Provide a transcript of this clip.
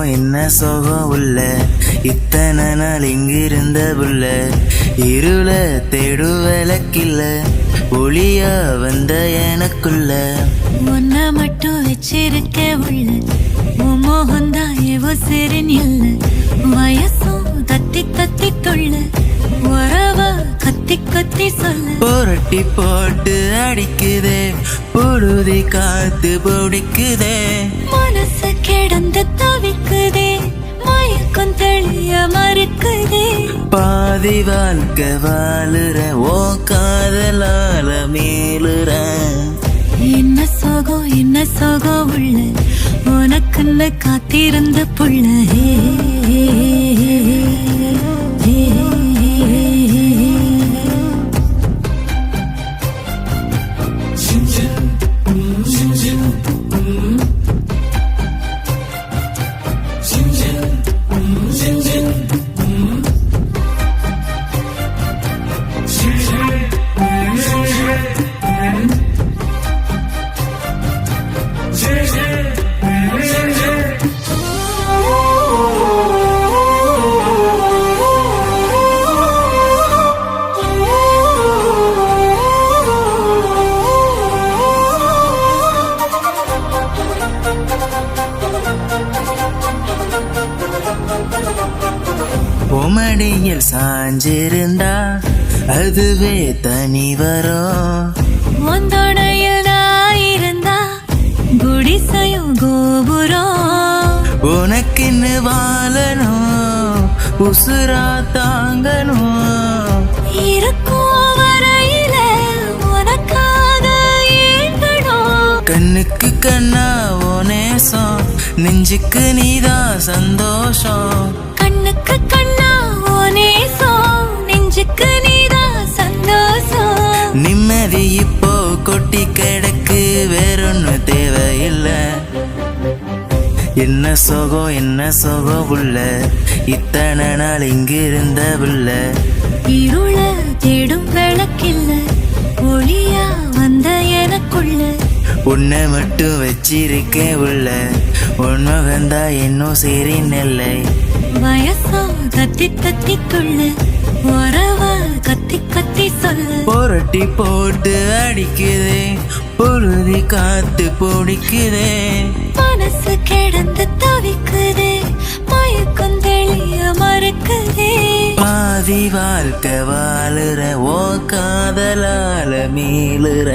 என்ன சோகம் உள்ள இத்தனை நாள் இங்கிருந்த புள்ள இருள தேடு விளக்கில்ல ஒளியா வந்த எனக்குள்ள ஒன்ன மட்டும் வச்சிருக்க உள்ள உன் மோகந்தான் எவோ சிறின் இல்ல வயசும் தத்தி தத்தி தொள்ள உறவ கத்தி கத்தி சொல்ல புரட்டி போட்டு அடிக்குதே புழுதி காத்து பிடிக்குதே மனசு கிடந்து தவிக்குதே மயக்கம் தெளிய மறுக்குதே பாதி வாழ்க்கை வாழுற ஓ காதலால மேலுற என்ன சோகம் உள்ள உனக்குன்னு காத்திருந்த புள்ள உமடியில் சாஞ்சிருந்தா அதுவே தனி வரும் ஒந்தோடையில் இருந்தா குடிசையும் கோபுரம் உனக்குன்னு வாழணும் உசுரா தாங்கணும் இருக்கும் வரையில உனக்காக ஏங்கணும் கண்ணுக்கு கண்ணா ஓ நேசம் நெஞ்சுக்கு நீதான் சந்தோஷம் கண்ணுக்கு கண்ணா ஓ நேசம் நெஞ்சுக்கு நீதான் சந்தோஷம் நிம்மதி இப்போ கொட்டி கிடக்கு வேறொன்னு தேவையில்லை என்ன சோகம் உள்ள இத்தனை நாள் இங்கிருந்த புள்ள இருள தேடும் விளக்கில்ல ஒளியா வந்த எனக்குள்ள உன்னை மட்டும் வச்சிருக்கேன் உள்ள உன்மகந்தா இன்னும் சரி நெல்லை வயசோ தத்தி தத்திக்குள்ள உறவ கத்தி கத்தி சொல்ல புரட்டி போட்டு அடிக்குதே புழுதி காத்து பிடிக்குதே மனசு கிடந்து தவிக்குதே மயக்கம் தெளிய மறுக்குதே பாதி வாழ்க்கை வாழுற ஓ காதலால மீளுற